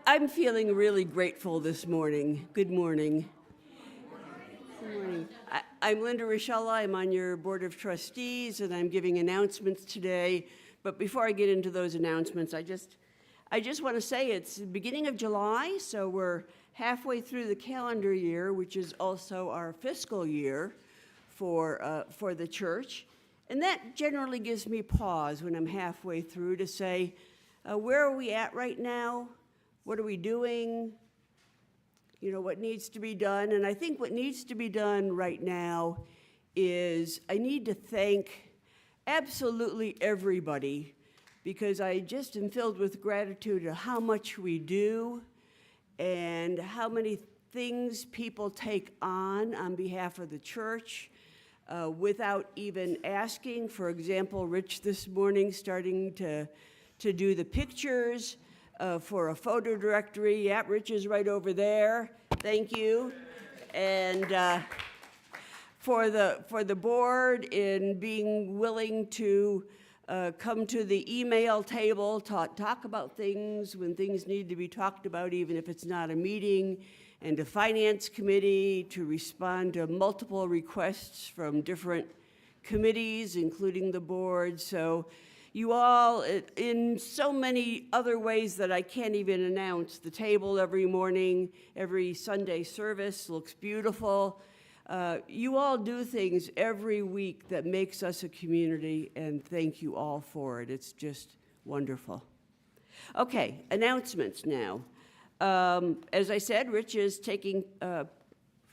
I'm feeling really grateful this morning. Good morning. Good morning. I'm Linda Rochella. I'm on your Board of Trustees, and I'm giving announcements today. But before I get into those announcements, I just want to say it's the beginning of July, so we're halfway through the calendar year, which is also our fiscal year for the church. And that generally gives me pause when I'm halfway through to say, where are we at right now? What are we doing? You know, what needs to be done? And I think what needs to be done right now is I need to thank absolutely everybody, because I just am filled with gratitude at how much we do and how many things people take on behalf of the church without even asking. For example, Rich this morning starting to do the pictures for a photo directory. Yeah, Rich is right over there. Thank you. And for the board in being willing to come to the email table, talk about things when things need to be talked about, even if it's not a meeting, and the finance committee to respond to multiple requests from different committees, including the board. So you all, in so many other ways that I can't even announce, the table every morning, every Sunday service looks beautiful. You all do things every week that makes us a community, and thank you all for it. It's just wonderful. Okay, announcements now. As I said, Rich is taking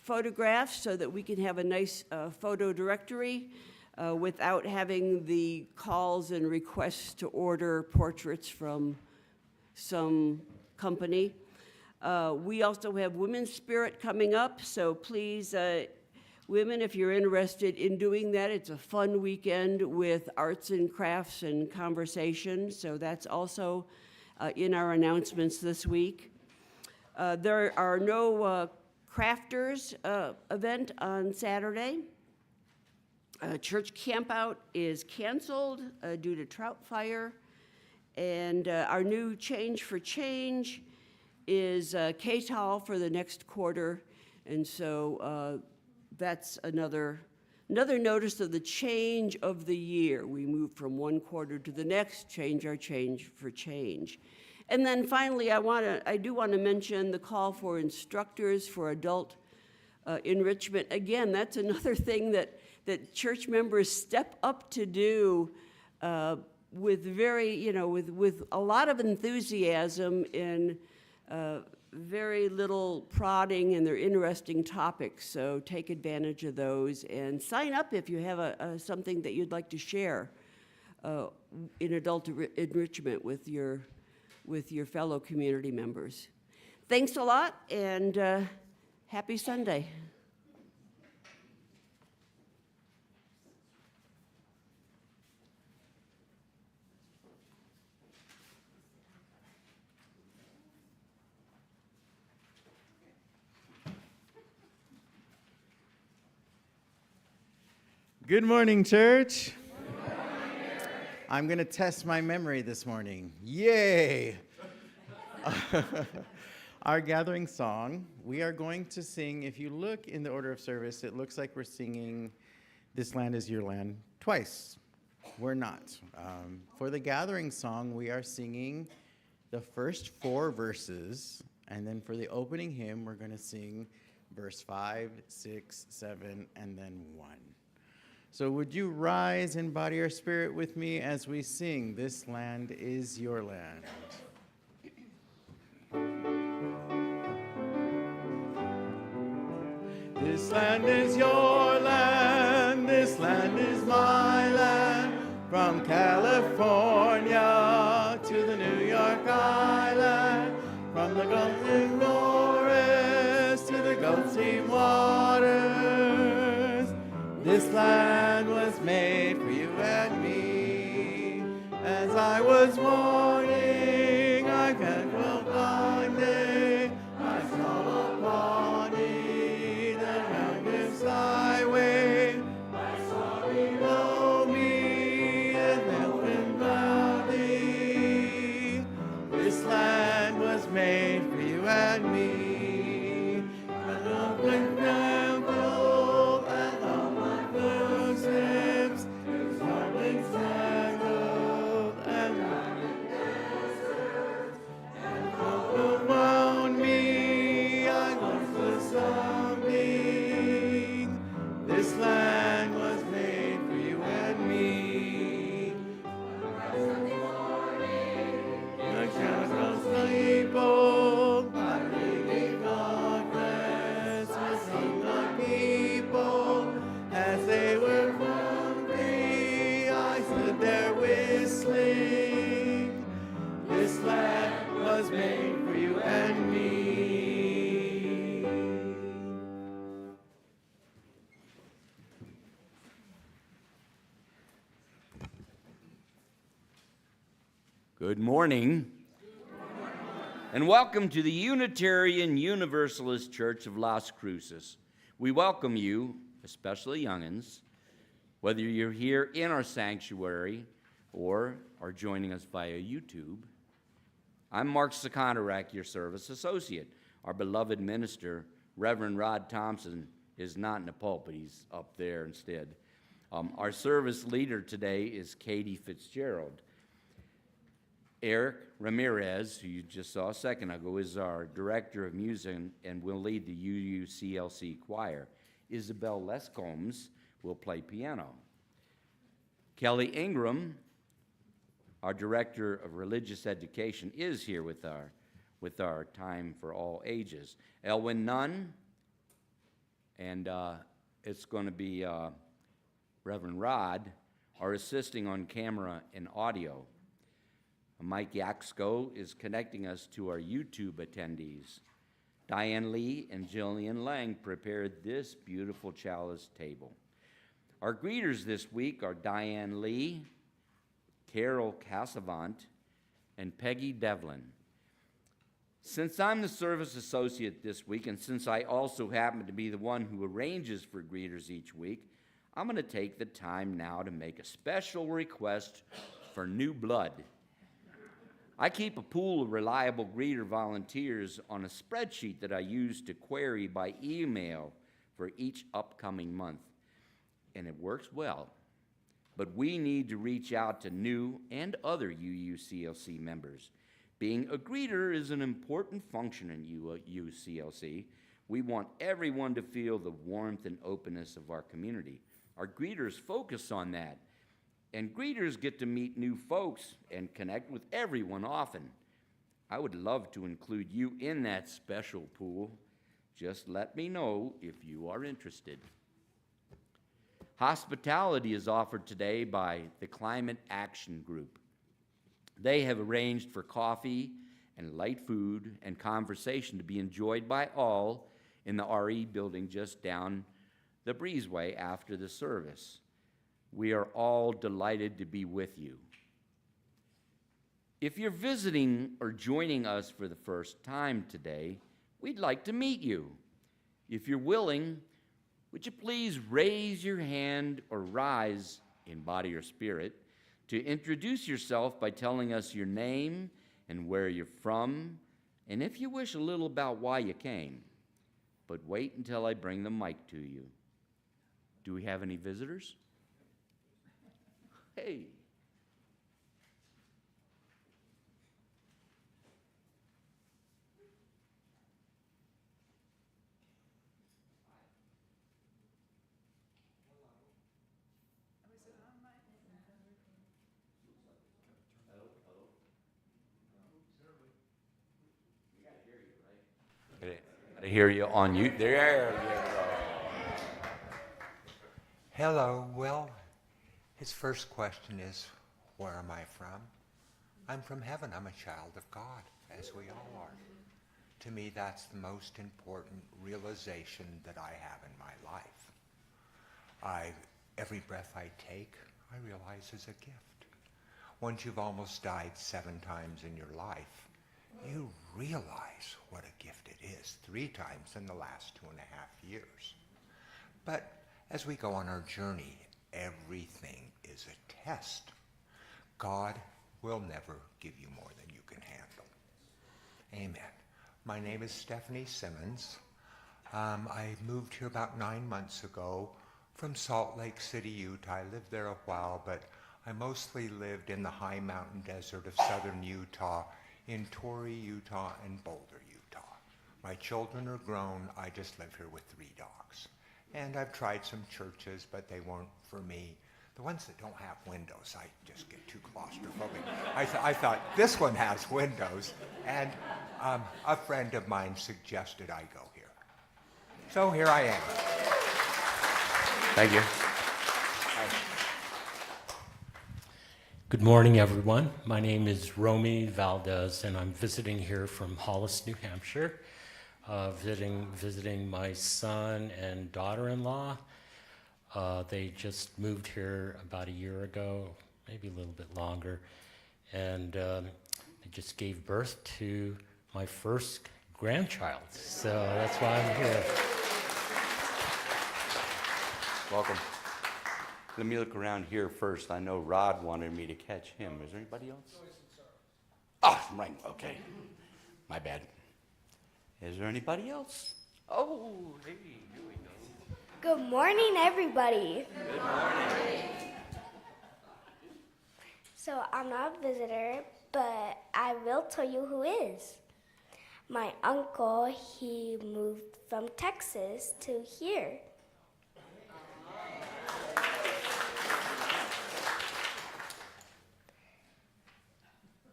photographs so that we can have a nice photo directory without having the calls and requests to order portraits from some company. We also have Women's Spirit coming up, so please, women, if you're interested in doing that, it's a fun weekend with arts and crafts and conversation, so that's also in our announcements this week. There are no crafters event on Saturday. Church campout is canceled due to trout fire, and our new Change for Change is KTOL for the next quarter, and so that's another notice of the change of the year. We move from one quarter to the next, change our Change for Change. And then finally, I do want to mention the call for instructors for adult enrichment. Again, that's another thing that church members step up to do with with a lot of enthusiasm and very little prodding, and they're interesting topics. So take advantage of those and sign up if you have something that you'd like to share in adult enrichment with your fellow community members. Thanks a lot, and happy Sunday. Good morning, church. I'm going to test my memory this morning. Yay! Our gathering song, we are going to sing, if you look in the order of service, it looks like we're singing This Land Is Your Land twice. We're not. For the gathering song, we are singing the first 4 verses, and then for the opening hymn, we're going to sing verse 5, 6, 7, and then 1. So would you rise and body our spirit with me as we sing, This Land Is Your Land. This land is your land, this land is my land, from California to the New York Island, from the golden forest to the Gulf Stream waters. This land was made for you and me. As I was mourning, I can't go blindly. I saw upon me the youngest highway. I saw below me an open valley. This land was made Good morning. And welcome to the Unitarian Universalist Church of Las Cruces. We welcome you, especially young'uns, whether you're here in our sanctuary or are joining us via YouTube. I'm Mark Sakondarak, your service associate. Our beloved minister, Reverend Rod Thompson, is not in the pulpit. He's up there instead. Our service leader today is Katie Fitzgerald. Eric Ramirez, who you just saw a second ago, is our director of music and will lead the UUCLC choir. Isabel Lescombs will play piano. Kelly Ingram, our director of religious education, is here with our Time for All Ages. Elwin Nunn, and it's going to be Reverend Rod, are assisting on camera and audio. Mike Yaxko is connecting us to our YouTube attendees. Diane Lee and Jillian Lang prepared this beautiful chalice table. Our greeters this week are Diane Lee, Carol Cassavant, and Peggy Devlin. Since I'm the service associate this week, and since I also happen to be the one who arranges for greeters each week, I'm going to take the time now to make a special request for new blood. I keep a pool of reliable greeter volunteers on a spreadsheet that I use to query by email for each upcoming month, and it works well. But we need to reach out to new and other UUCLC members. Being a greeter is an important function in UUCLC. We want everyone to feel the warmth and openness of our community. Our greeters focus on that. And greeters get to meet new folks and connect with everyone often. I would love to include you in that special pool. Just let me know if you are interested. Hospitality is offered today by the Climate Action Group. They have arranged for coffee and light food and conversation to be enjoyed by all in the RE building just down the breezeway after the service. We are all delighted to be with you. If you're visiting or joining us for the first time today, we'd like to meet you. If you're willing, would you please raise your hand or rise in body or spirit to introduce yourself by telling us your name and where you're from, and if you wish, a little about why you came. But wait until I bring the mic to you. Do we have any visitors? Hey. I hear you on you. There you go. Hello. Well, his first question is, where am I from? I'm from heaven. I'm a child of God, as we all are. To me, that's the most important realization that I have in my life. Every breath I take, I realize is a gift. Once you've almost died 7 times in your life, you realize what a gift it is, 3 times in the last 2.5 years. But as we go on our journey, everything is a test. God will never give you more than you can handle. Amen. My name is Stephanie Simmons. I moved here about 9 months ago from Salt Lake City, Utah. I lived there a while, but I mostly lived in the high mountain desert of southern Utah, in Torrey, Utah, and Boulder, Utah. My children are grown. I just live here with 3 dogs. And I've tried some churches, but they weren't for me. The ones that don't have windows, I just get too claustrophobic. I thought, this one has windows. And a friend of mine suggested I go here. So here I am. Thank you. Good morning, everyone. My name is Romy Valdez, and I'm visiting here from Hollis, New Hampshire, visiting my son and daughter-in-law. They just moved here about a year ago, maybe a little bit longer, and I just gave birth to my first grandchild. So that's why I'm here. Welcome. Let me look around here first. I know Rod wanted me to catch him. Is there anybody else? Ah, right. Okay. My bad. Is there anybody else? Oh, hey, here we go. Good morning, everybody. Good morning. So I'm not a visitor, but I will tell you who is. My uncle, he moved from Texas to here.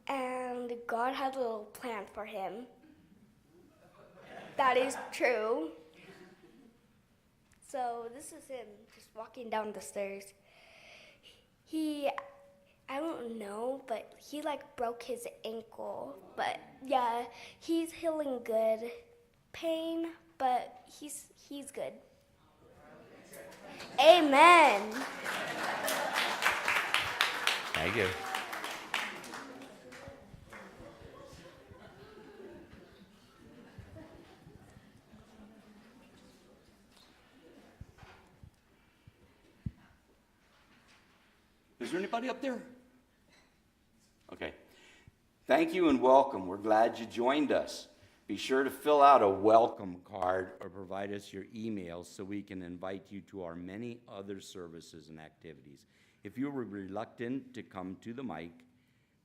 And God had a little plan for him. That is true. So this is him just walking down the stairs. I don't know, but he broke his ankle. But yeah, he's healing good. Pain, but he's good. Amen. Thank you. Is there anybody up there? Okay. Thank you and welcome. We're glad you joined us. Be sure to fill out a welcome card or provide us your email so we can invite you to our many other services and activities. If you were reluctant to come to the mic,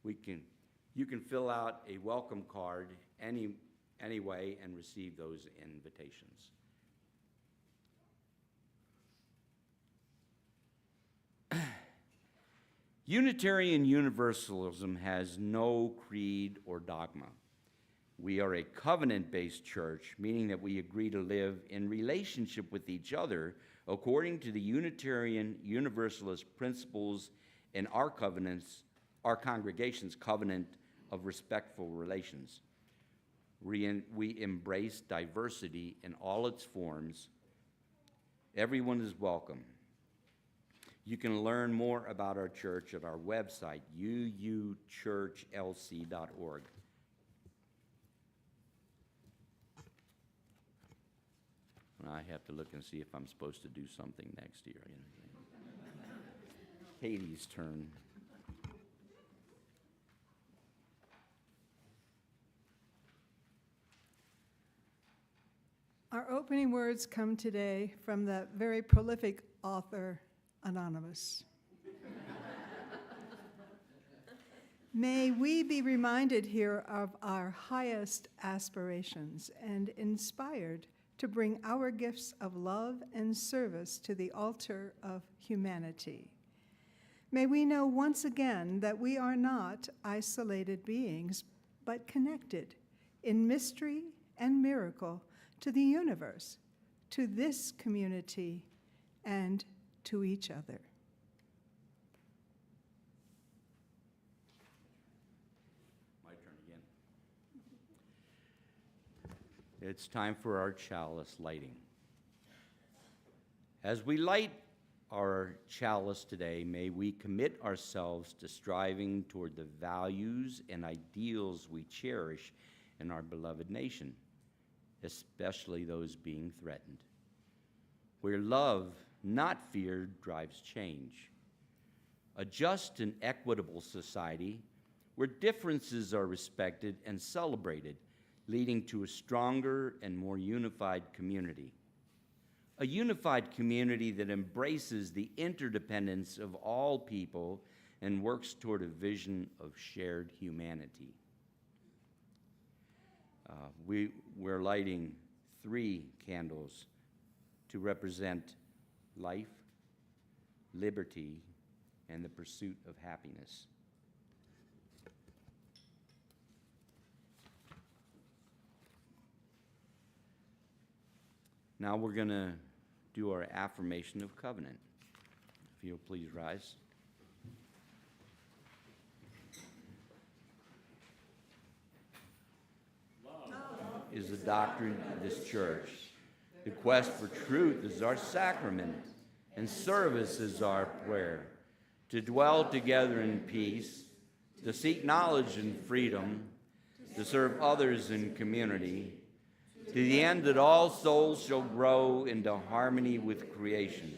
you can fill out a welcome card anyway and receive those invitations. Unitarian Universalism has no creed or dogma. We are a covenant-based church, meaning that we agree to live in relationship with each other according to the Unitarian Universalist principles in our congregation's covenant of respectful relations. We embrace diversity in all its forms. Everyone is welcome. You can learn more about our church at our website, uuchurchlc.org. I have to look and see if I'm supposed to do something next year. Katie's turn. Our opening words come today from the very prolific author, Anonymous. May we be reminded here of our highest aspirations and inspired to bring our gifts of love and service to the altar of humanity. May we know once again that we are not isolated beings, but connected in mystery and miracle to the universe, to this community, and to each other. My turn again. It's time for our chalice lighting. As we light our chalice today, may we commit ourselves to striving toward the values and ideals we cherish in our beloved nation, especially those being threatened, where love, not fear, drives change. A just and equitable society where differences are respected and celebrated, leading to a stronger and more unified community. A unified community that embraces the interdependence of all people and works toward a vision of shared humanity. We're lighting 3 candles to represent life, liberty, and the pursuit of happiness. Now we're going to do our affirmation of covenant. If you'll please rise. Is the doctrine of this church. The quest for truth is our sacrament, and service is our prayer. To dwell together in peace, to seek knowledge and freedom, to serve others in community, to the end that all souls shall grow into harmony with creation.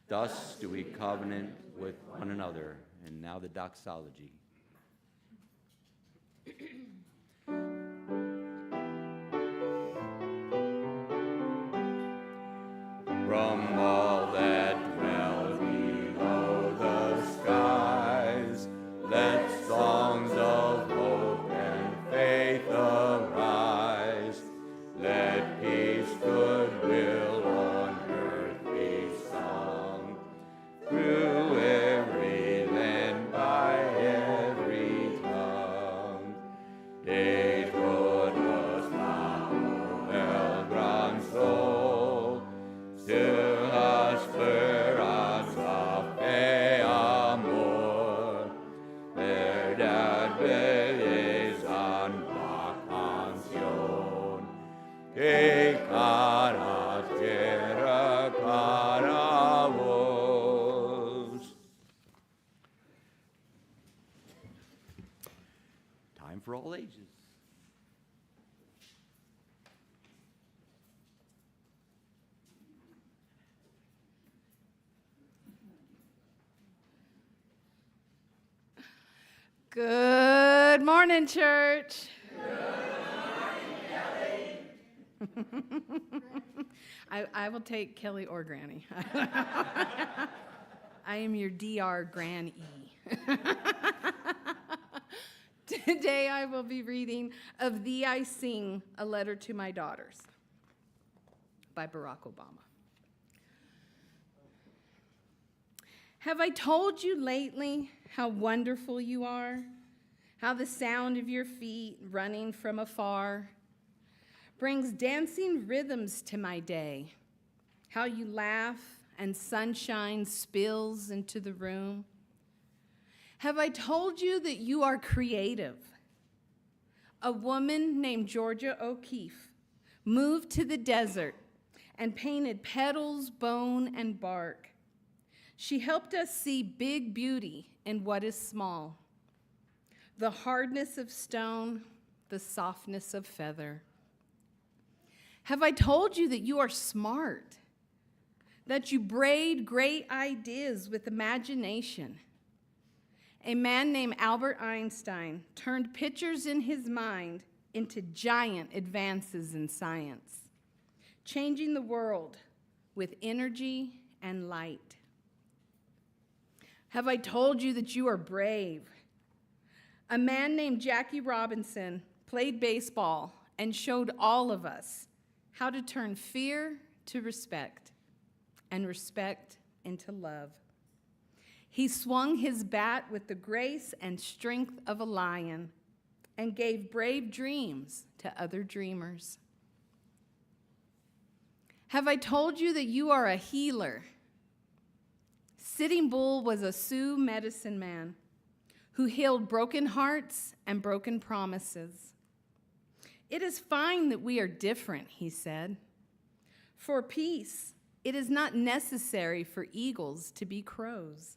Thus do we covenant with one another. And now the doxology. From all that dwell below the skies, let songs of hope and faith arise. Let peace, goodwill on earth be sung, through every land, by every tongue. De todos bajo el gran sol, still esperanza, fe, amor, verdad, belleza, la canción, que cada tierra, cada voz. Time for all ages. Good morning, church. I will take Kelly or Granny. I am your DR Gran E. Today I will be reading Of Thee I Sing, A Letter to My Daughters by Barack Obama. Have I told you lately how wonderful you are? How the sound of your feet running from afar brings dancing rhythms to my day. How you laugh and sunshine spills into the room. Have I told you that you are creative? A woman named Georgia O'Keeffe moved to the desert and painted petals, bone, and bark. She helped us see big beauty in what is small. The hardness of stone, the softness of feather. Have I told you that you are smart? That you braid great ideas with imagination? A man named Albert Einstein turned pictures in his mind into giant advances in science, changing the world with energy and light. Have I told you that you are brave? A man named Jackie Robinson played baseball and showed all of us how to turn fear to respect and respect into love. He swung his bat with the grace and strength of a lion and gave brave dreams to other dreamers. Have I told you that you are a healer? Sitting Bull was a Sioux medicine man who healed broken hearts and broken promises. It is fine that we are different, he said. For peace, it is not necessary for eagles to be crows.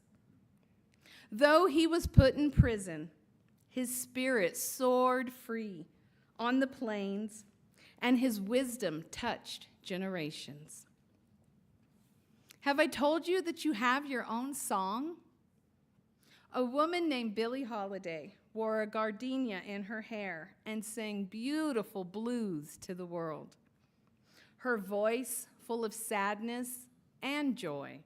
Though he was put in prison, his spirit soared free on the plains, and his wisdom touched generations. Have I told you that you have your own song? A woman named Billie Holiday wore a gardenia in her hair and sang beautiful blues to the world. Her voice, full of sadness and joy,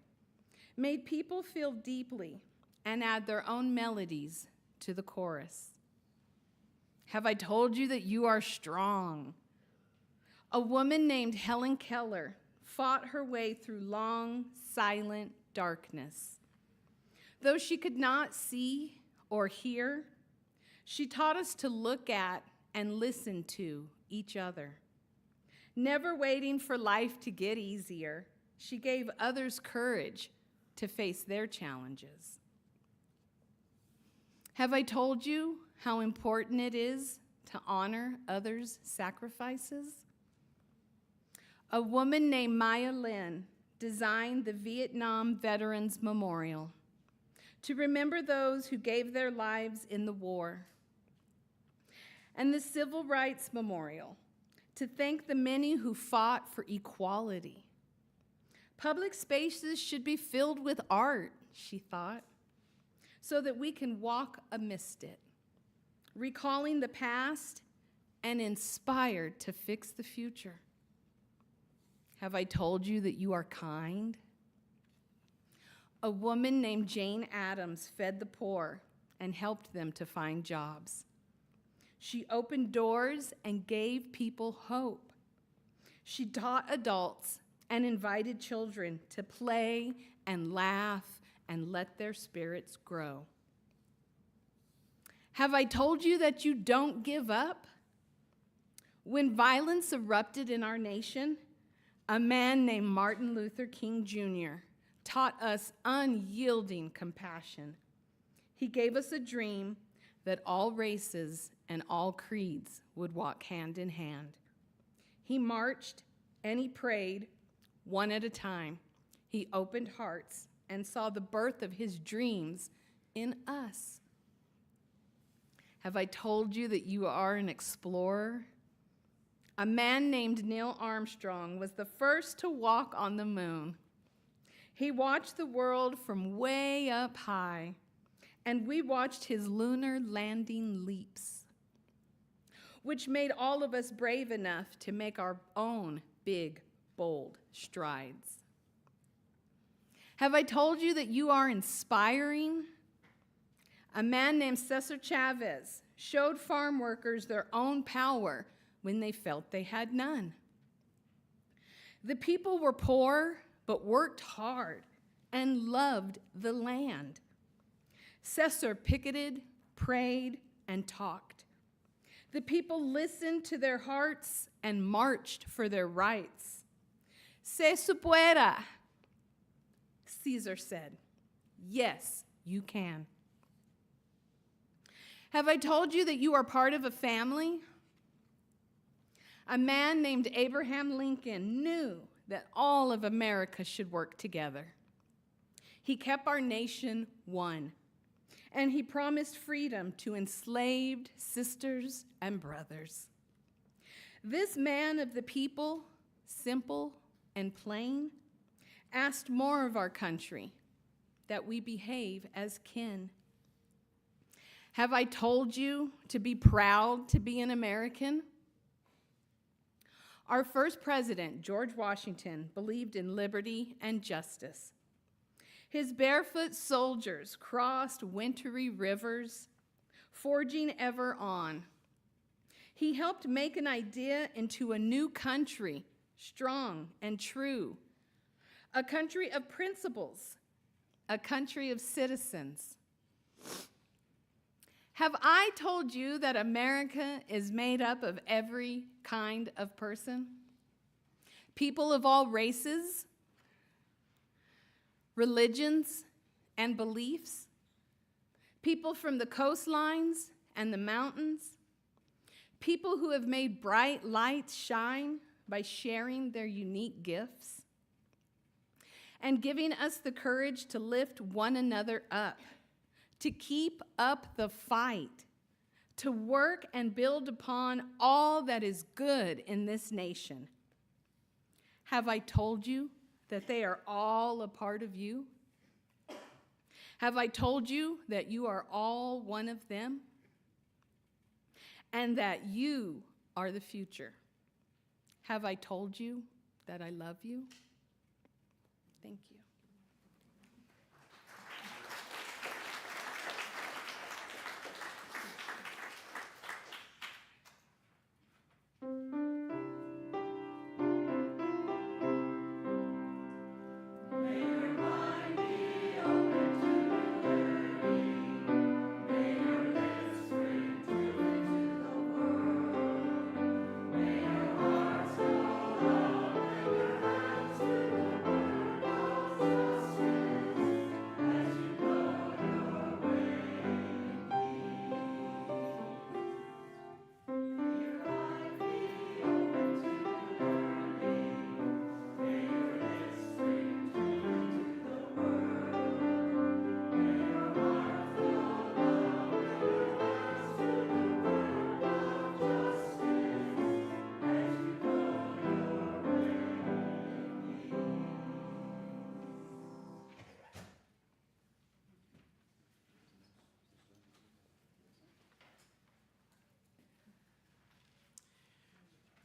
made people feel deeply and add their own melodies to the chorus. Have I told you that you are strong? A woman named Helen Keller fought her way through long, silent darkness. Though she could not see or hear, she taught us to look at and listen to each other. Never waiting for life to get easier, she gave others courage to face their challenges. Have I told you how important it is to honor others' sacrifices? A woman named Maya Lin designed the Vietnam Veterans Memorial to remember those who gave their lives in the war, and the Civil Rights Memorial, to thank the many who fought for equality. Public spaces should be filled with art, she thought, so that we can walk amidst it, recalling the past and inspired to fix the future. Have I told you that you are kind? A woman named Jane Addams fed the poor and helped them to find jobs. She opened doors and gave people hope. She taught adults and invited children to play and laugh and let their spirits grow. Have I told you that you don't give up? When violence erupted in our nation, a man named Martin Luther King Jr. taught us unyielding compassion. He gave us a dream that all races and all creeds would walk hand in hand. He marched and he prayed one at a time. He opened hearts and saw the birth of his dreams in us. Have I told you that you are an explorer? A man named Neil Armstrong was the first to walk on the moon. He watched the world from way up high, and we watched his lunar landing leaps, which made all of us brave enough to make our own big, bold strides. Have I told you that you are inspiring? A man named Cesar Chavez showed farm workers their own power when they felt they had none. The people were poor, but worked hard and loved the land. Cesar picketed, prayed, and talked. The people listened to their hearts and marched for their rights. Se pueda, Caesar said. Yes, you can. Have I told you that you are part of a family? A man named Abraham Lincoln knew that all of America should work together. He kept our nation one, and he promised freedom to enslaved sisters and brothers. This man of the people, simple and plain, asked more of our country, that we behave as kin. Have I told you to be proud to be an American? Our first president, George Washington, believed in liberty and justice. His barefoot soldiers crossed wintry rivers, forging ever on. He helped make an idea into a new country, strong and true, a country of principles, a country of citizens. Have I told you that America is made up of every kind of person? People of all races, religions, and beliefs. People from the coastlines and the mountains. People who have made bright lights shine by sharing their unique gifts and giving us the courage to lift one another up, to keep up the fight, to work and build upon all that is good in this nation. Have I told you that they are all a part of you? Have I told you that you are all one of them? And that you are the future? Have I told you that I love you? Thank you.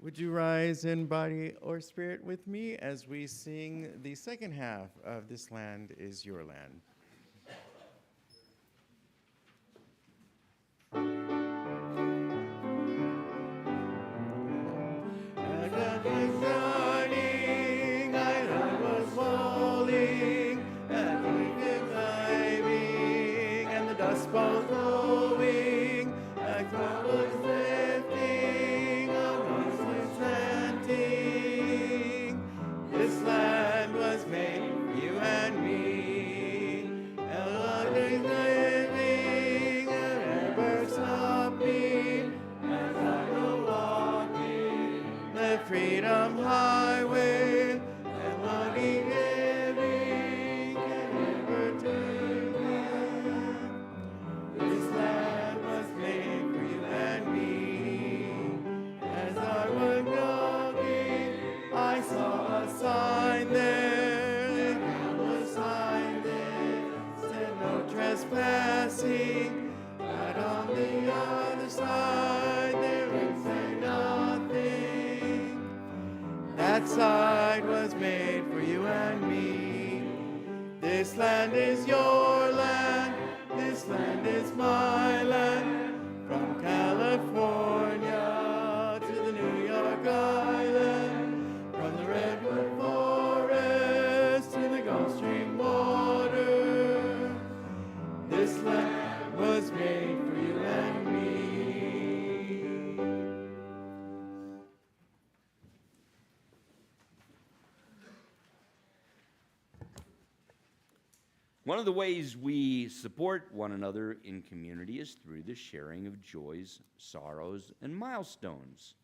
Would you rise in body or spirit with me as we sing the second half of This Land Is Your Land? Both blowing, a cloud was lifting, a rose was planting. This land was made for you and me. And love is living, and ever stopping, as I go walking the freedom highway, and money giving can never turn back. This land was made for you and me. As I was walking, I saw a sign there. A was sign there, said no trespassing. But on the other side, there would say nothing. That side was made for you and me. This land is your land. This land is my land, from California to the New York Island, from the Redwood Forest to the Gulf Stream water. This land was made for you and me. One of the ways we support one another in community is through the sharing of joys, sorrows, and milestones.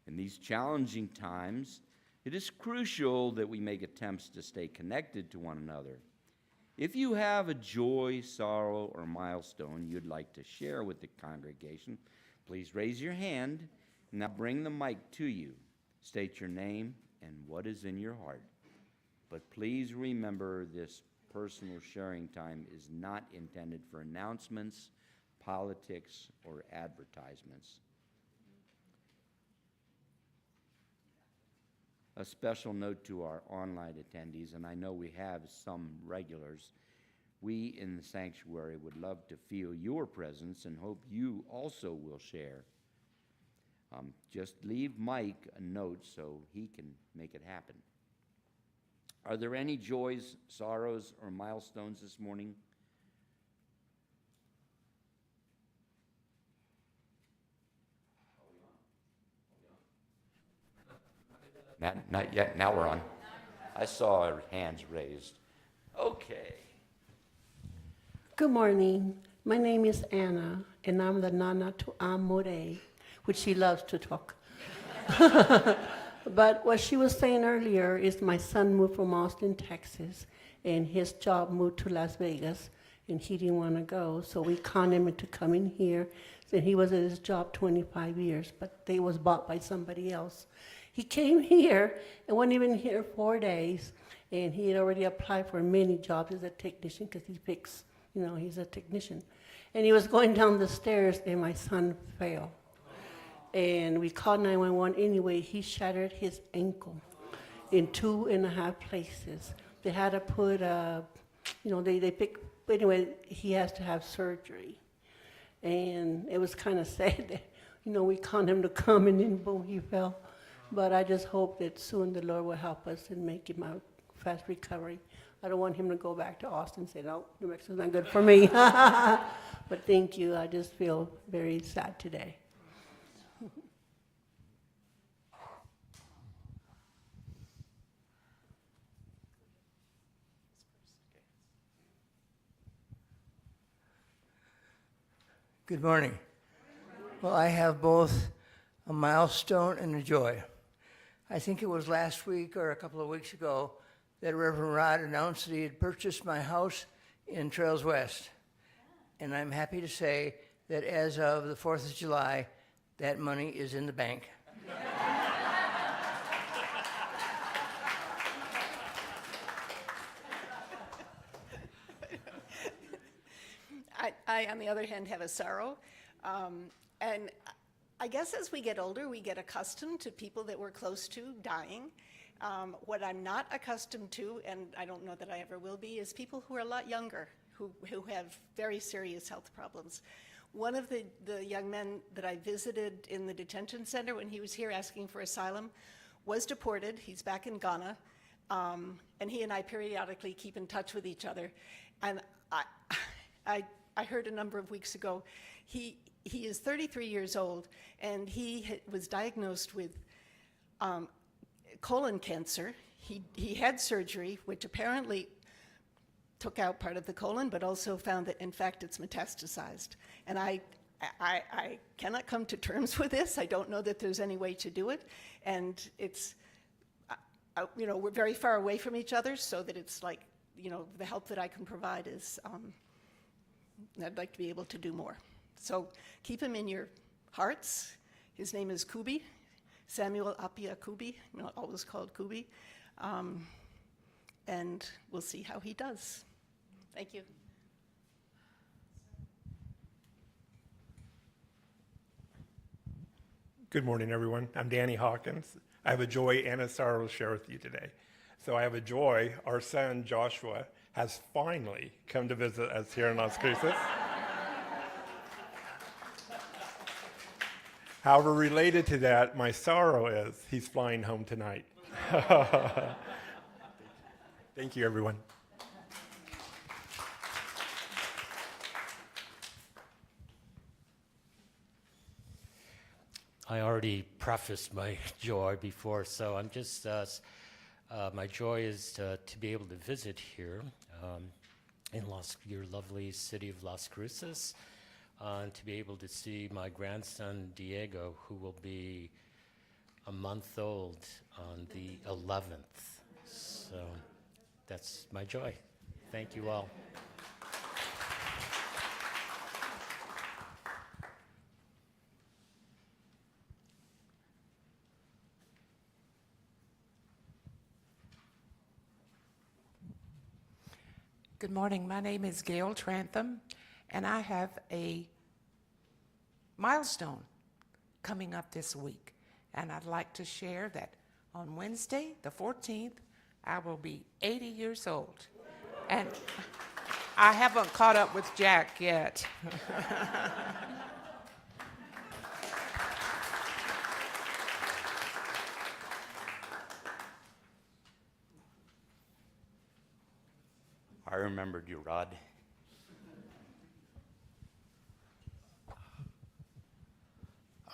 In these challenging times, it is crucial that we make attempts to stay connected to one another. If you have a joy, sorrow, or milestone you'd like to share with the congregation, please raise your hand, and I'll bring the mic to you. State your name and what is in your heart. But please remember, this personal sharing time is not intended for announcements, politics, or advertisements. A special note to our online attendees, and I know we have some regulars, we in the sanctuary would love to feel your presence and hope you also will share. Just leave Mike a note so he can make it happen. Are there any joys, sorrows, or milestones this morning? Not yet. Now we're on. I saw our hands raised. Okay. Good morning. My name is Anna, and I'm the Nana to Amore, which she loves to talk. But what she was saying earlier is my son moved from Austin, Texas, and his job moved to Las Vegas, and he didn't want to go, so we conned him into coming here. So he was at his job 25 years, but they was bought by somebody else. He came here and wasn't even here 4 days, and he had already applied for many jobs as a technician because he picks, he's a technician. And he was going down the stairs, and my son fell. And we called 911 anyway. He shattered his ankle in 2.5 places. They had to put, they pick, but anyway, he has to have surgery. And it was kind of sad that, we called him to come and then boom, he fell. But I just hope that soon the Lord will help us and make him a fast recovery. I don't want him to go back to Austin and say, no, New Mexico's not good for me. But thank you. I just feel very sad today. Good morning. Well, I have both a milestone and a joy. I think it was last week or a couple of weeks ago that Reverend Rod announced that he had purchased my house in Trails West. And I'm happy to say that as of the 4th of July, that money is in the bank. I, on the other hand, have a sorrow. And I guess as we get older, we get accustomed to people that we're close to dying. What I'm not accustomed to, and I don't know that I ever will be, is people who are a lot younger, who have very serious health problems. One of the young men that I visited in the detention center when he was here asking for asylum was deported. He's back in Ghana, and he and I periodically keep in touch with each other. And I heard a number of weeks ago, he is 33 years old, and he was diagnosed with colon cancer. He had surgery, which apparently took out part of the colon, but also found that, in fact, it's metastasized. And I cannot come to terms with this. I don't know that there's any way to do it. And it's, we're very far away from each other, so that it's like, the help that I can provide is, I'd like to be able to do more. So keep him in your hearts. His name is Kubi, Samuel Apia Kubi, always called Kubi. And we'll see how he does. Thank you. Good morning, everyone. I'm Danny Hawkins. I have a joy and a sorrow to share with you today. So I have a joy. Our son, Joshua, has finally come to visit us here in Las Cruces. However, related to that, my sorrow is he's flying home tonight. Thank you, everyone. I already prefaced my joy before, so I'm just, my joy is to be able to visit here in your lovely city of Las Cruces, and to be able to see my grandson Diego, who will be a month old on the 11th. So that's my joy. Thank you all. Good morning. My name is Gail Trantham, and I have a milestone coming up this week. And I'd like to share that on Wednesday, the 14th, I will be 80 years old. And I haven't caught up with Jack yet. I remembered you, Rod.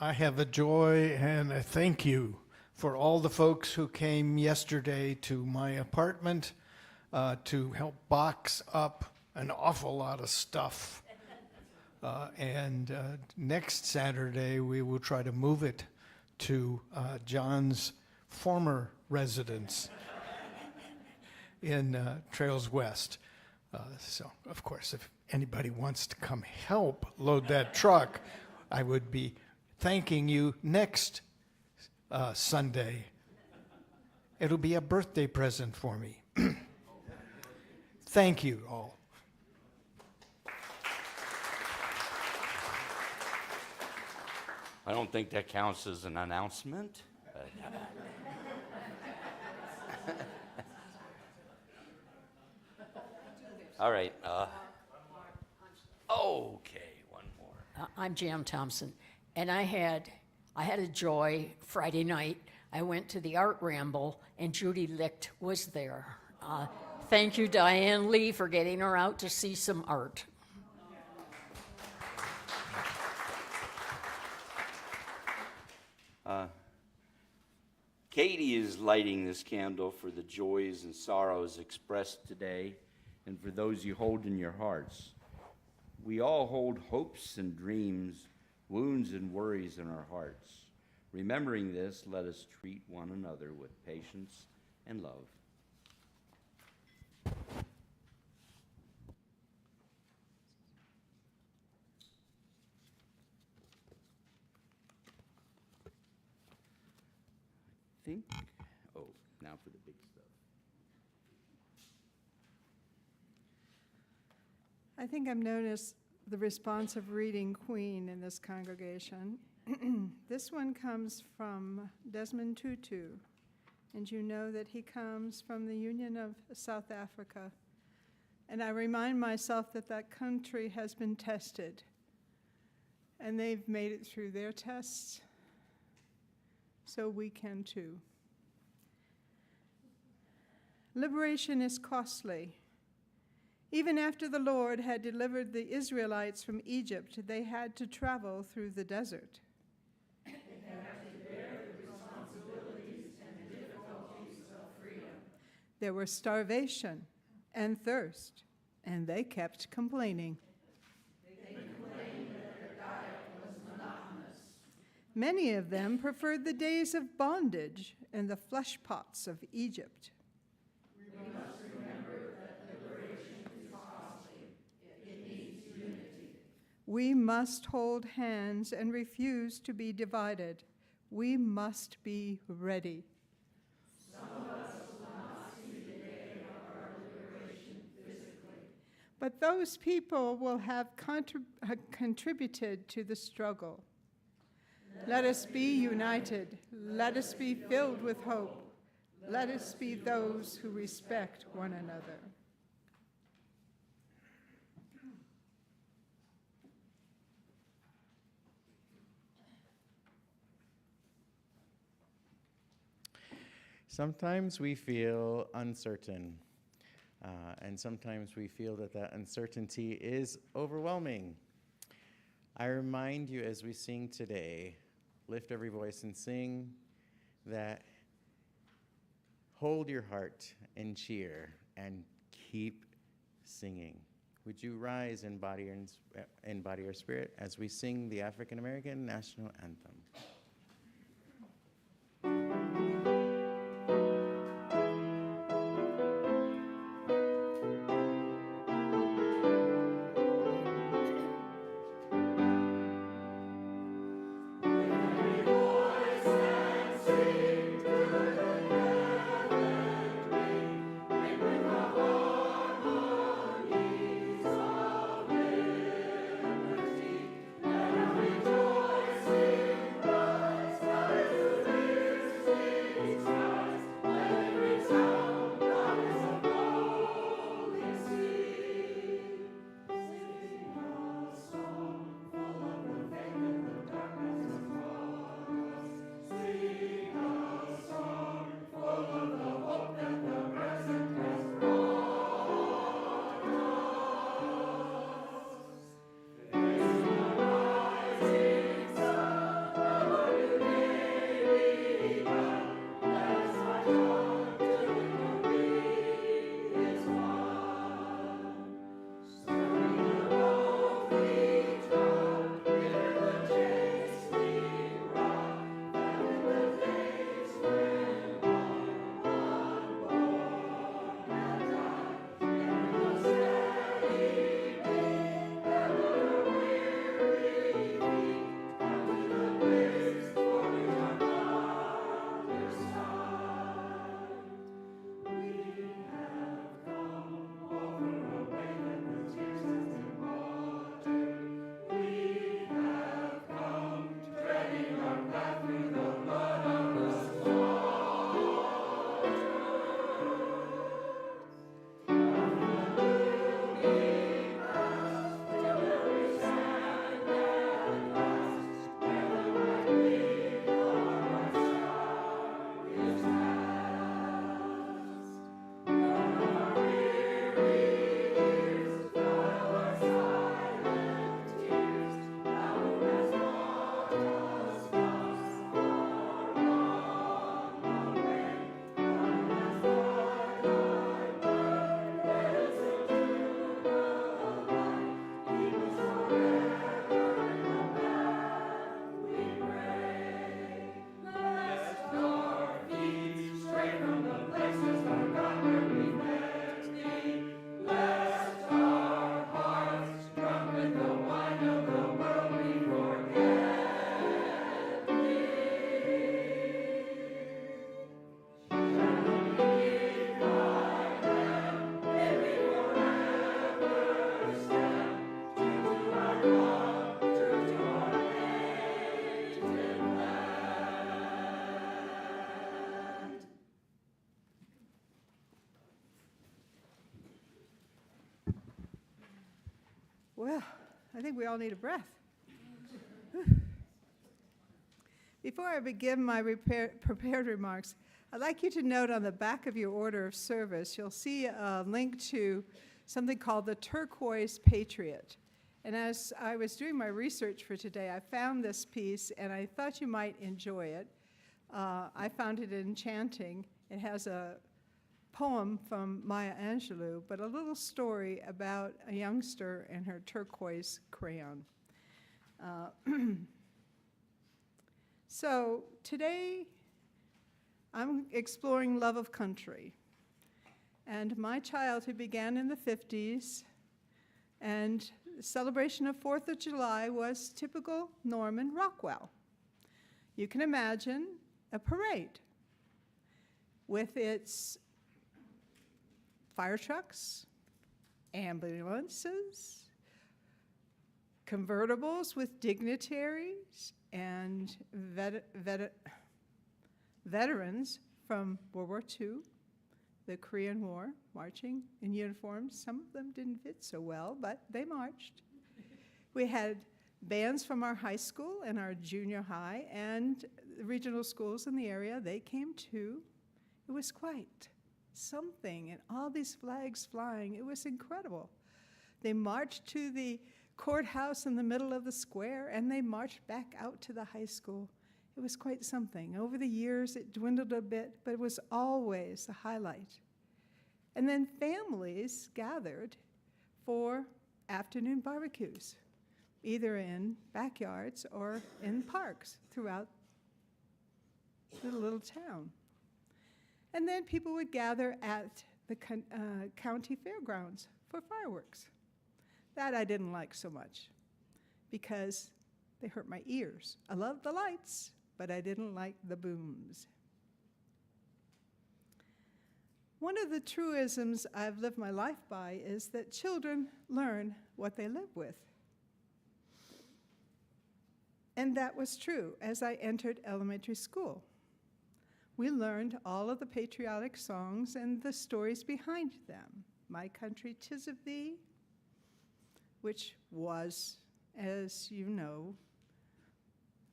I have a joy and a thank you for all the folks who came yesterday to my apartment to help box up an awful lot of stuff. And next Saturday, we will try to move it to John's former residence in Trails West. So, of course, if anybody wants to come help load that truck, I would be thanking you next Sunday. It'll be a birthday present for me. Thank you all. I don't think that counts as an announcement. All right. Okay, one more. I'm Jan Thompson, and I had a joy Friday night. I went to the art ramble, and Judy Licht was there. Thank you, Diane Lee, for getting her out to see some art. Katie is lighting this candle for the joys and sorrows expressed today, and for those you hold in your hearts. We all hold hopes and dreams, wounds and worries in our hearts. Remembering this, let us treat one another with patience and love. Now for the big stuff. I think I'm known as the responsive reading queen in this congregation. This one comes from Desmond Tutu, and you know that he comes from the Union of South Africa. And I remind myself that that country has been tested, and they've made it through their tests, so we can too. Liberation is costly. Even after the Lord had delivered the Israelites from Egypt, they had to travel through the desert. They had to bear the responsibilities and the difficulties of freedom. There was starvation and thirst, and they kept complaining. They complained that their diet was monotonous. Many of them preferred the days of bondage and the flesh pots of Egypt. We must hold hands and refuse to be divided. We must be ready. Some of us will not see the day of our liberation physically. But those people will have contributed to the struggle. Let us be united. Let us be filled with hope. Let us be those who respect one another. Sometimes we feel uncertain, and sometimes we feel that that uncertainty is overwhelming. I remind you as we sing today, lift every voice and sing, that hold your heart and cheer and keep singing. Would you rise in body or spirit as we sing the African American National Anthem? Rejoice in Well, I think we all need a breath. Before I begin my prepared remarks, I'd like you to note on the back of your order of service, you'll see a link to something called the Turquoise Patriot. And as I was doing my research for today, I found this piece, and I thought you might enjoy it. I found it enchanting. It has a poem from Maya Angelou, but a little story about a youngster and her turquoise crayon. So today, I'm exploring love of country. And my childhood began in the 50s, and the celebration of 4th of July was typical Norman Rockwell. You can imagine a parade with its fire trucks, ambulances, convertibles with dignitaries, and veterans from World War II, the Korean War, marching in uniforms. Some of them didn't fit so well, but they marched. We had bands from our high school and our junior high and the regional schools in the area. They came too. It was quite something, and all these flags flying. It was incredible. They marched to the courthouse in the middle of the square, and they marched back out to the high school. It was quite something. Over the years, it dwindled a bit, but it was always a highlight. And then families gathered for afternoon barbecues, either in backyards or in parks throughout the little town. And then people would gather at the county fairgrounds for fireworks. That I didn't like so much because they hurt my ears. I loved the lights, but I didn't like the booms. One of the truisms I've lived my life by is that children learn what they live with. And that was true as I entered elementary school. We learned all of the patriotic songs and the stories behind them. My Country 'Tis of Thee, which was, as you know,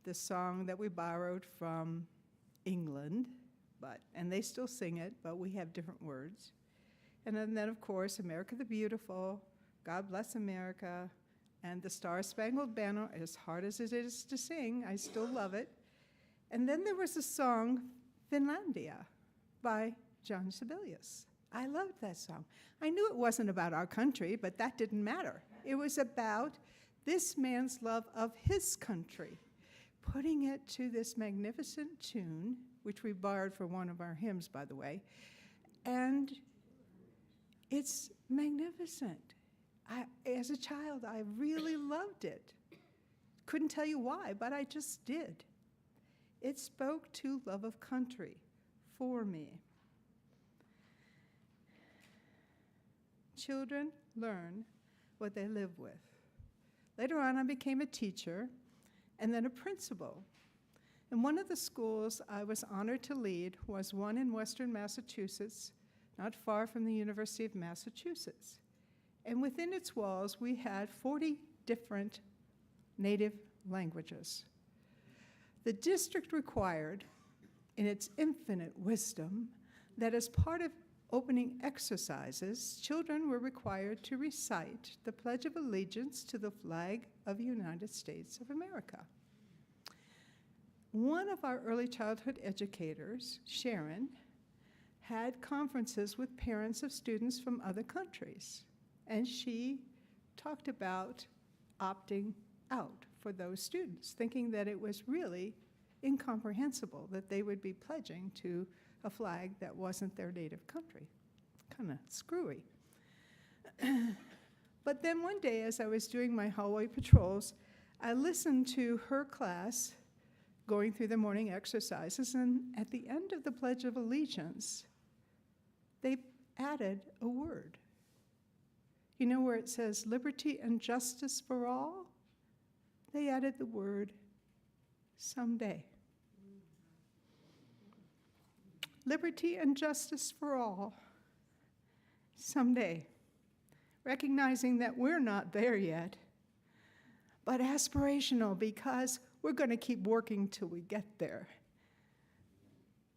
the song that we borrowed from England, and they still sing it, but we have different words. And then, of course, America the Beautiful, God Bless America, and the Star-Spangled Banner. As hard as it is to sing, I still love it. And then there was a song, Finlandia, by John Sibelius. I loved that song. I knew it wasn't about our country, but that didn't matter. It was about this man's love of his country, putting it to this magnificent tune, which we borrowed for one of our hymns, by the way, and it's magnificent. As a child, I really loved it. Couldn't tell you why, but I just did. It spoke to love of country for me. Children learn what they live with. Later on, I became a teacher and then a principal. And one of the schools I was honored to lead was one in Western Massachusetts, not far from the University of Massachusetts. And within its walls, we had 40 different native languages. The district required, in its infinite wisdom, that as part of opening exercises, children were required to recite the Pledge of Allegiance to the flag of the United States of America. One of our early childhood educators, Sharon, had conferences with parents of students from other countries, and she talked about opting out for those students, thinking that it was really incomprehensible that they would be pledging to a flag that wasn't their native country. Kind of screwy. But then one day, as I was doing my hallway patrols, I listened to her class going through the morning exercises, and at the end of the Pledge of Allegiance, they added a word. You know where it says liberty and justice for all? They added the word someday. Liberty and justice for all, someday. recognizing that we're not there yet, but aspirational because we're going to keep working till we get there.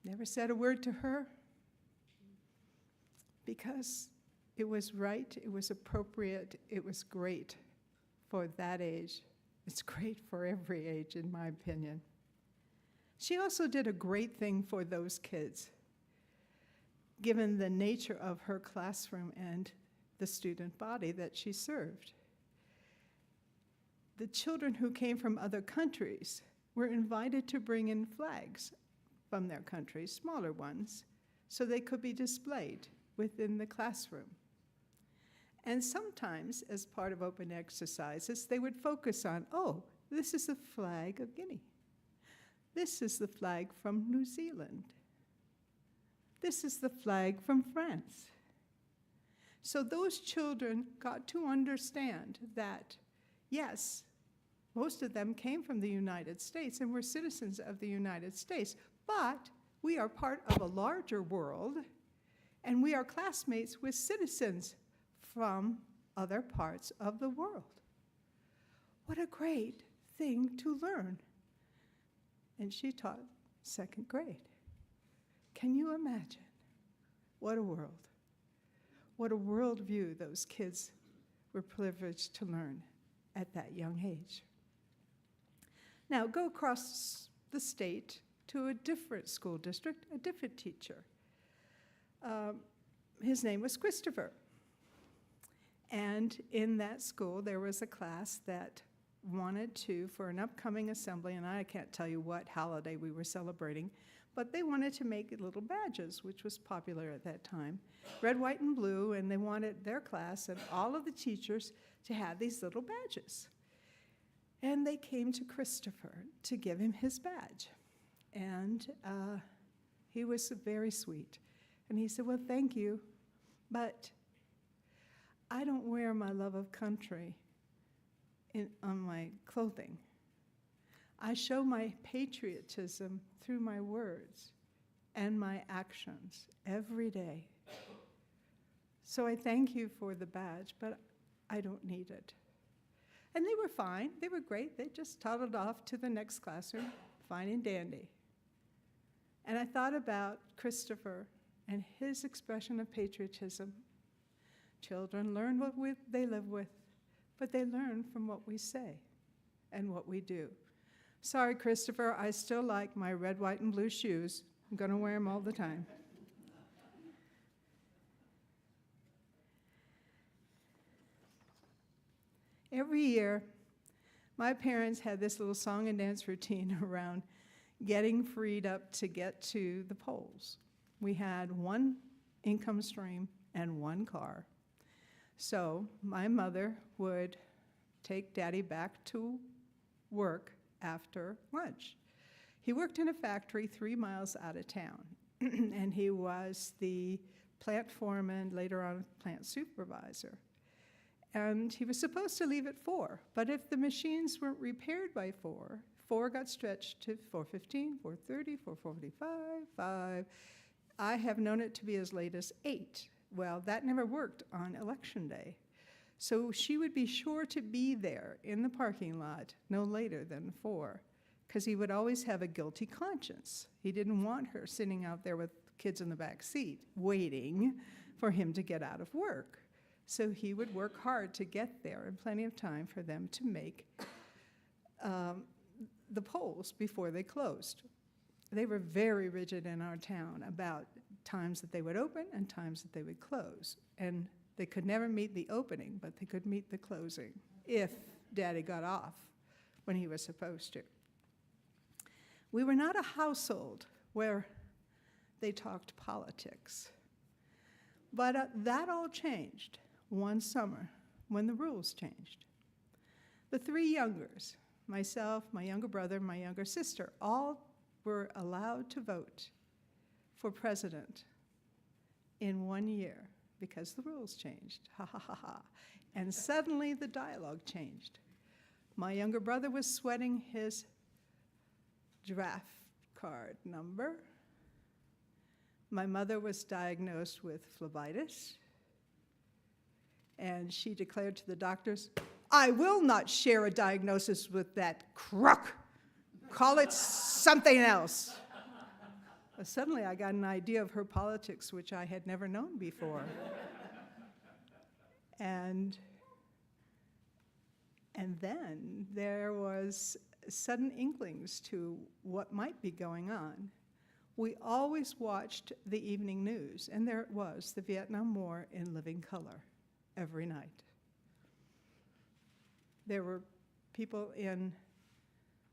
Never said a word to her because it was right, it was appropriate, it was great for that age. It's great for every age, in my opinion. She also did a great thing for those kids, given the nature of her classroom and the student body that she served. The children who came from other countries were invited to bring in flags from their countries, smaller ones, so they could be displayed within the classroom. And sometimes, as part of open exercises, they would focus on, oh, this is the flag of Guinea. This is the flag from New Zealand. This is the flag from France. So those children got to understand that, yes, most of them came from the United States and were citizens of the United States, but we are part of a larger world, and we are classmates with citizens from other parts of the world. What a great thing to learn. And she taught second grade. Can you imagine? What a world. What a worldview those kids were privileged to learn at that young age. Now go across the state to a different school district, a different teacher. His name was Christopher. And in that school, there was a class that wanted to, for an upcoming assembly, and I can't tell you what holiday we were celebrating, but they wanted to make little badges, which was popular at that time, red, white, and blue, and they wanted their class and all of the teachers to have these little badges. And they came to Christopher to give him his badge. And he was very sweet. And he said, well, thank you, but I don't wear my love of country on my clothing. I show my patriotism through my words and my actions every day. So I thank you for the badge, but I don't need it. And they were fine. They were great. They just toddled off to the next classroom, fine and dandy. And I thought about Christopher and his expression of patriotism. Children learn what they live with, but they learn from what we say and what we do. Sorry, Christopher, I still like my red, white, and blue shoes. I'm going to wear them all the time. Every year, my parents had this little song and dance routine around getting freed up to get to the polls. We had one income stream and one car. So my mother would take Daddy back to work after lunch. He worked in a factory 3 miles out of town, and he was the plant foreman, later on plant supervisor. And he was supposed to leave at 4, but if the machines weren't repaired by 4 got stretched to 4:15, 4:30, 4:45, 5. I have known it to be as late as 8. Well, that never worked on election day. So she would be sure to be there in the parking lot no later than 4, because he would always have a guilty conscience. He didn't want her sitting out there with kids in the back seat waiting for him to get out of work. So he would work hard to get there and plenty of time for them to make the polls before they closed. They were very rigid in our town about times that they would open and times that they would close. And they could never meet the opening, but they could meet the closing if Daddy got off when he was supposed to. We were not a household where they talked politics. But that all changed one summer when the rules changed. The 3 youngers, myself, my younger brother, my younger sister, all were allowed to vote for president in 1 year because the rules changed. Ha ha ha ha. And suddenly the dialogue changed. My younger brother was sweating his draft card number. My mother was diagnosed with phlebitis. And she declared to the doctors, "I will not share a diagnosis with that crook. Call it something else." Well, suddenly I got an idea of her politics, which I had never known before. And then there was sudden inklings to what might be going on. We always watched the evening news, and there it was, the Vietnam War in living color, every night. There were people in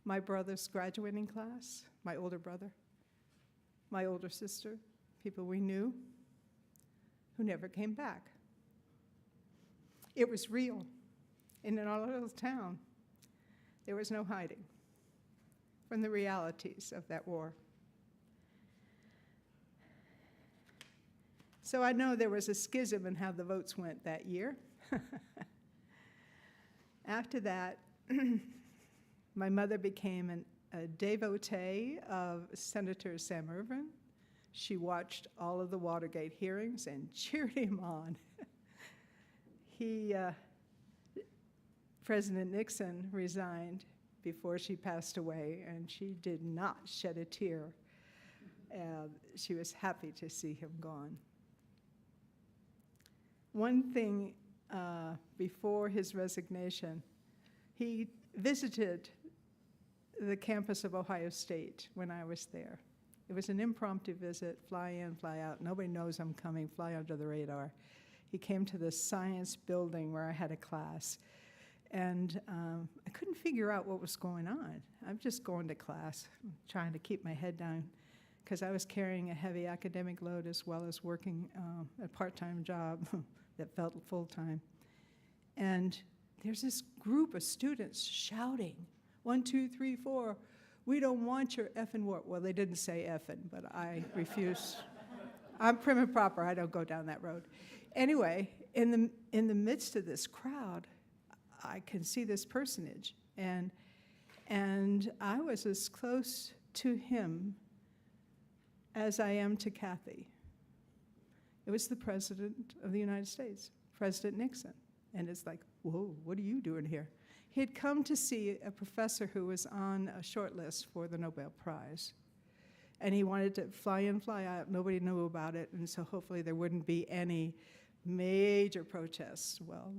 my brother's graduating class, my older brother, my older sister, people we knew, who never came back. It was real. And in our little town, there was no hiding from the realities of that war. So I know there was a schism in how the votes went that year. After that, my mother became a devotee of Senator Sam Ervin. She watched all of the Watergate hearings and cheered him on. President Nixon resigned before she passed away, and she did not shed a tear. She was happy to see him gone. One thing before his resignation, he visited the campus of Ohio State when I was there. It was an impromptu visit, fly in, fly out. Nobody knows I'm coming, fly under the radar. He came to the science building where I had a class, and I couldn't figure out what was going on. I'm just going to class, trying to keep my head down, because I was carrying a heavy academic load as well as working a part-time job that felt full-time. And there's this group of students shouting, 1, 2, 3, 4, we don't want your effing war. Well, they didn't say effing, but I refuse. I'm prim and proper. I don't go down that road. Anyway, in the midst of this crowd, I can see this personage, and I was as close to him as I am to Kathy. It was the President of the United States, President Nixon. And it's like, whoa, what are you doing here? He had come to see a professor who was on a short list for the Nobel Prize. And he wanted to fly in, fly out. Nobody knew about it, and so hopefully there wouldn't be any major protests. Well,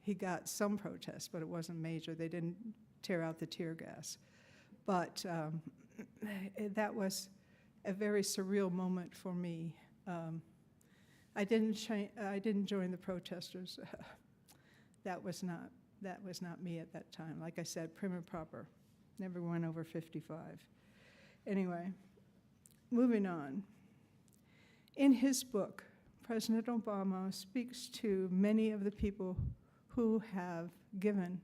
he got some protests, but it wasn't major. They didn't tear out the tear gas. But that was a very surreal moment for me. I didn't join the protesters. That was not me at that time. Like I said, prim and proper. Never went over 55. Anyway, moving on. In his book, President Obama speaks to many of the people who have given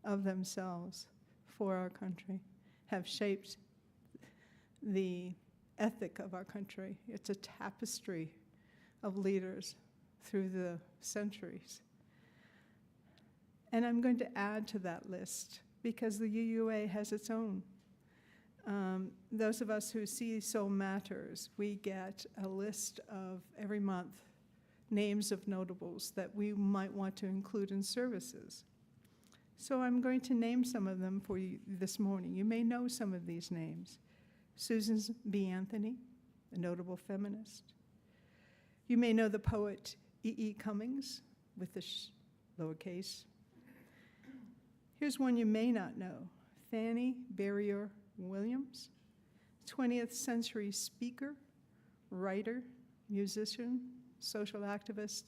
of themselves for our country, have shaped the ethic of our country. It's a tapestry of leaders through the centuries. And I'm going to add to that list because the UUA has its own. Those of us who see Soul Matters, we get a list of every month names of notables that we might want to include in services. So I'm going to name some of them for you this morning. You may know some of these names. Susan B. Anthony, a notable feminist. You may know the poet E.E. Cummings with the lowercase. Here's one you may not know. Fannie Berrier Williams, 20th century speaker, writer, musician, social activist.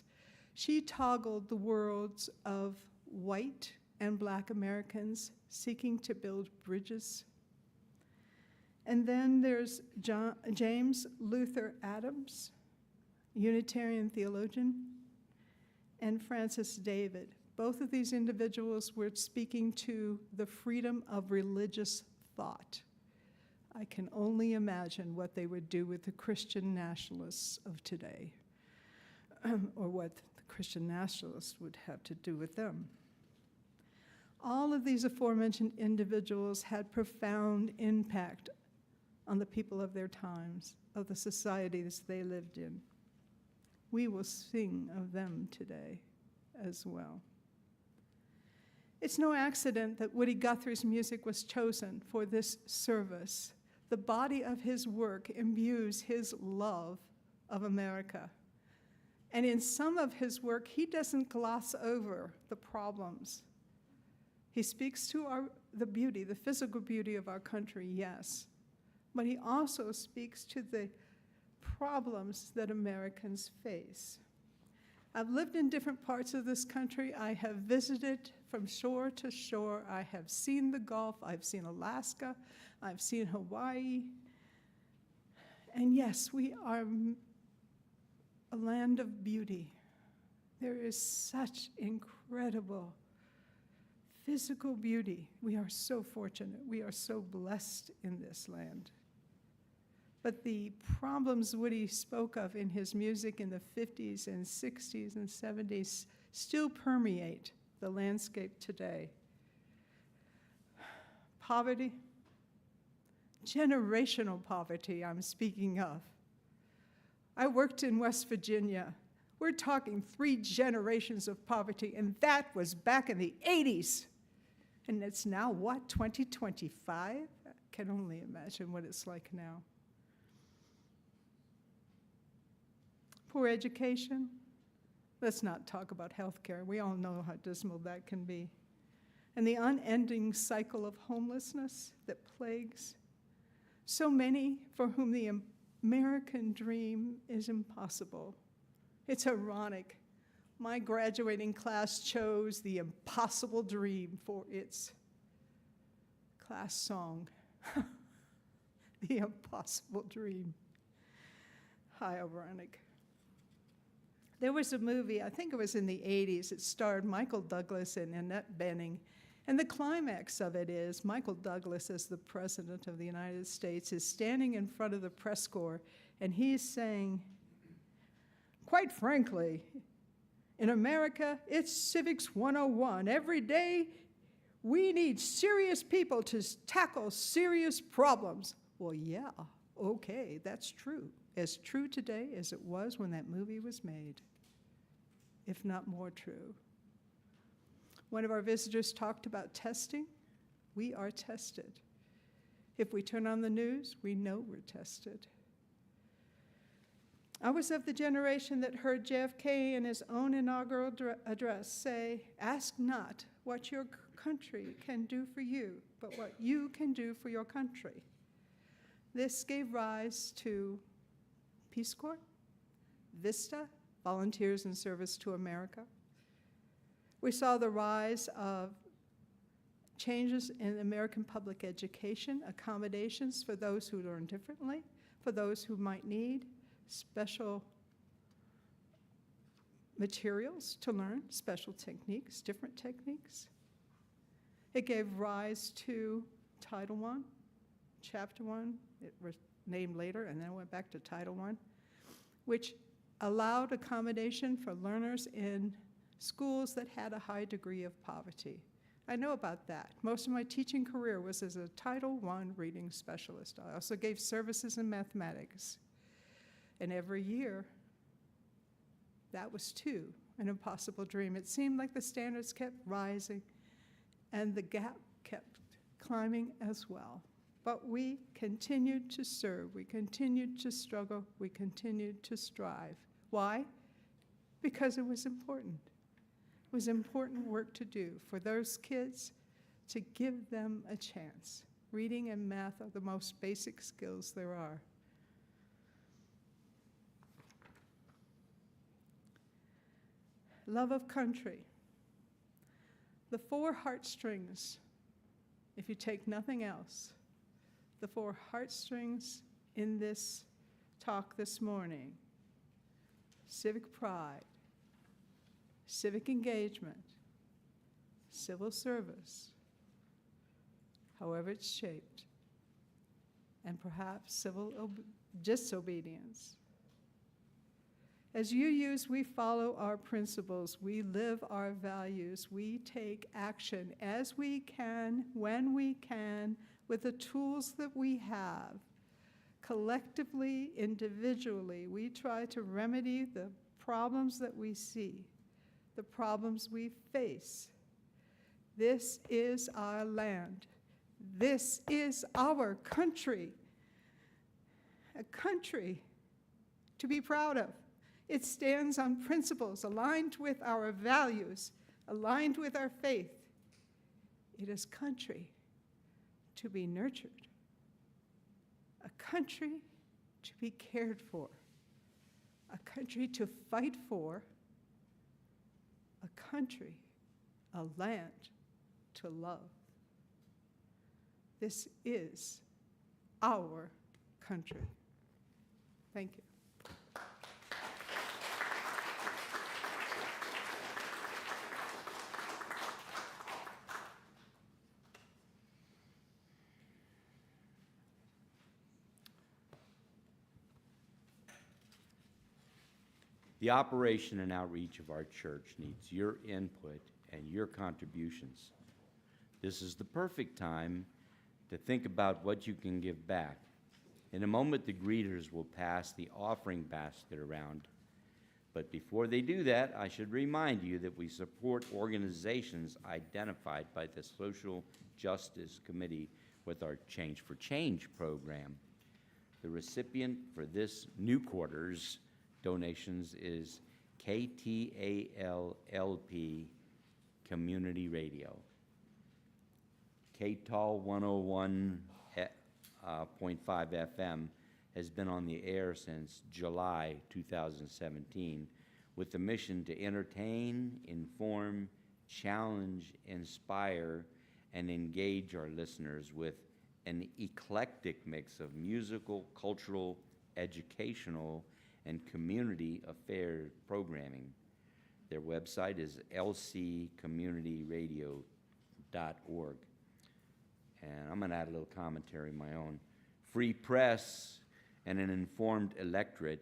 She toggled the worlds of white and black Americans seeking to build bridges. And then there's James Luther Adams, Unitarian theologian, and Francis David. Both of these individuals were speaking to the freedom of religious thought. I can only imagine what they would do with the Christian nationalists of today, or what the Christian nationalists would have to do with them. All of these aforementioned individuals had profound impact on the people of their times, of the societies they lived in. We will sing of them today. as well. It's no accident that Woody Guthrie's music was chosen for this service. The body of his work imbues his love of America. And in some of his work, he doesn't gloss over the problems. He speaks to the beauty, the physical beauty of our country, yes, but he also speaks to the problems that Americans face. I've lived in different parts of this country. I have visited from shore to shore. I have seen the Gulf. I've seen Alaska. I've seen Hawaii. And yes, we are a land of beauty. There is such incredible physical beauty. We are so fortunate. We are so blessed in this land. But the problems Woody spoke of in his music in the 50s and 60s and 70s still permeate the landscape today. Poverty, generational poverty I'm speaking of. I worked in West Virginia. We're talking 3 generations of poverty, and that was back in the 80s. And it's now what, 2025? I can only imagine what it's like now. Poor education. Let's not talk about health care. We all know how dismal that can be. And the unending cycle of homelessness that plagues so many for whom the American dream is impossible. It's ironic. My graduating class chose the impossible dream for its class song. The impossible dream. How ironic. There was a movie, I think it was in the 80s, it starred Michael Douglas and Annette Bening. And the climax of it is Michael Douglas, as the President of the United States, is standing in front of the press corps, and he's saying, quite frankly, in America, it's Civics 101. Every day, we need serious people to tackle serious problems. Well, yeah, okay, that's true. As true today as it was when that movie was made, if not more true. One of our visitors talked about testing. We are tested. If we turn on the news, we know we're tested. I was of the generation that heard JFK in his own inaugural address say, "Ask not what your country can do for you, but what you can do for your country." This gave rise to Peace Corps, VISTA, Volunteers in Service to America. We saw the rise of changes in American public education, accommodations for those who learn differently, for those who might need special materials to learn, special techniques, different techniques. It gave rise to Title I, Chapter 1, it was named later, and then went back to Title I, which allowed accommodation for learners in schools that had a high degree of poverty. I know about that. Most of my teaching career was as a Title I reading specialist. I also gave services in mathematics. And every year, that was too an impossible dream. It seemed like the standards kept rising and the gap kept climbing as well. But we continued to serve, we continued to struggle, we continued to strive. Why? Because it was important. It was important work to do for those kids, to give them a chance. Reading and math are the most basic skills there are. Love of country. The 4 heartstrings, if you take nothing else, the 4 heartstrings in this talk this morning: civic pride, civic engagement, civil service, however it's shaped, and perhaps civil disobedience. As UUs, we follow our principles, we live our values, we take action as we can, when we can, with the tools that we have. Collectively, individually, we try to remedy the problems that we see, the problems we face. This is our land. This is our country. A country to be proud of. It stands on principles aligned with our values, aligned with our faith. It is country to be nurtured, a country to be cared for, a country to fight for, a country, a land to love. This is our country. Thank you. The operation and outreach of our church needs your input and your contributions. This is the perfect time to think about what you can give back. In a moment, the greeters will pass the offering basket around. But before they do that, I should remind you that we support organizations identified by the Social Justice Committee with our Change for Change program. The recipient for this new quarter's donations is KTALLP Community Radio. KTAL 101.5 FM has been on the air since July 2017 with the mission to entertain, inform, challenge, inspire, and engage our listeners with an eclectic mix of musical, cultural, educational, and community affairs programming. Their website is lccommunityradio.org. And I'm going to add a little commentary of my own. Free press and an informed electorate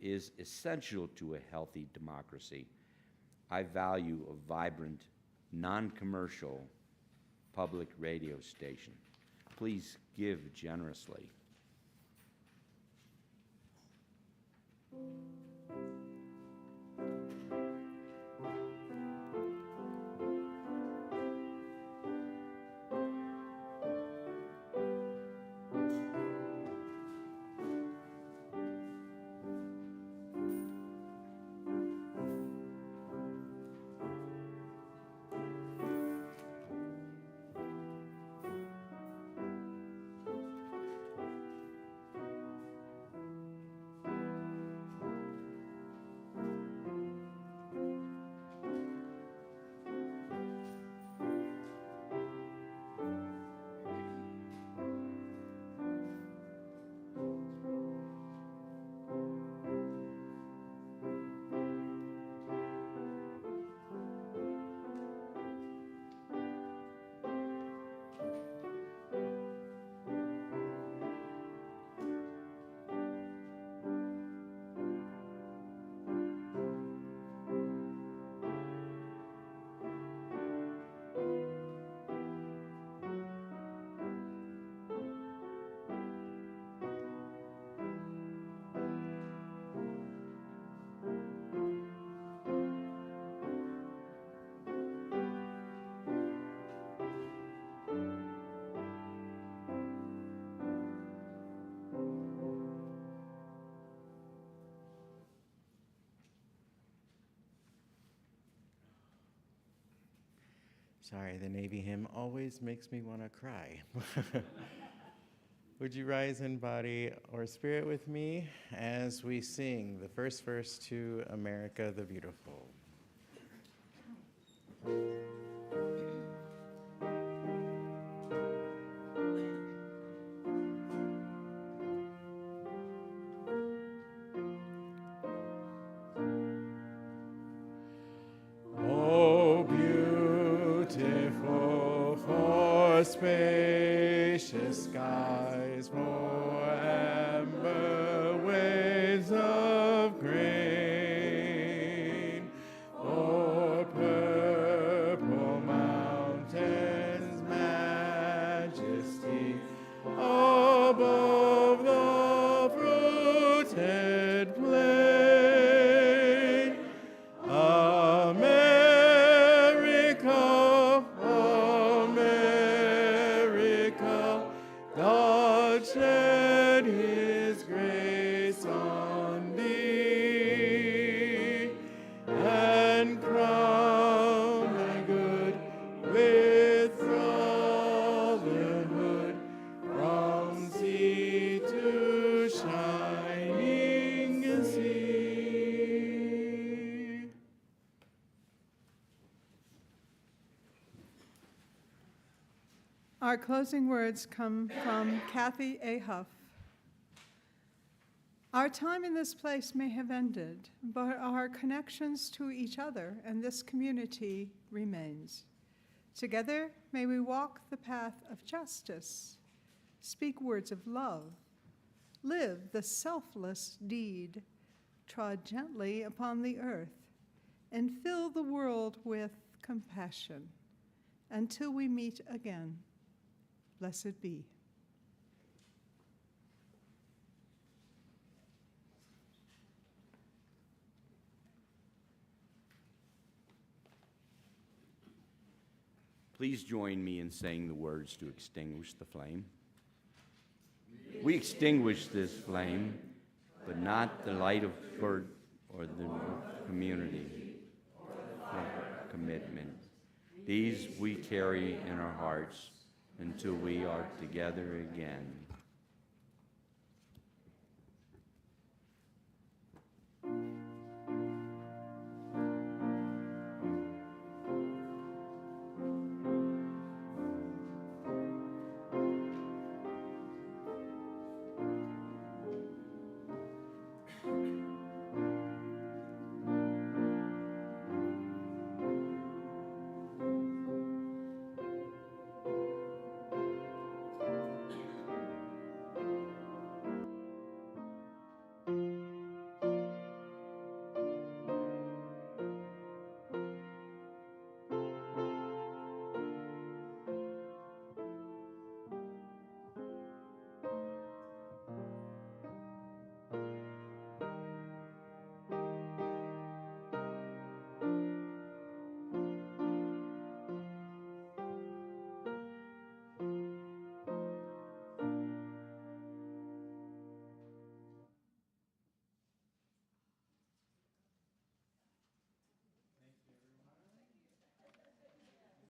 is essential to a healthy democracy. I value a vibrant, non-commercial public radio station. Please give generously. Sorry, the Navy hymn always makes me want to cry. Would you rise in body or spirit with me as we sing the first verse to America the Beautiful? Spacious skies, for amber waves of grain, for purple mountains, majesty above the fruited plain. Our closing words come from Kathy A. Huff. Our time in this place may have ended, but our connections to each other and this community remains. Together, may we walk the path of justice, speak words of love, live the selfless deed, trod gently upon the earth, and fill the world with compassion. Until we meet again, blessed be. Please join me in saying the words to extinguish the flame. We extinguish this flame, but not the light of God or the community commitment. These we carry in our hearts until we are together again.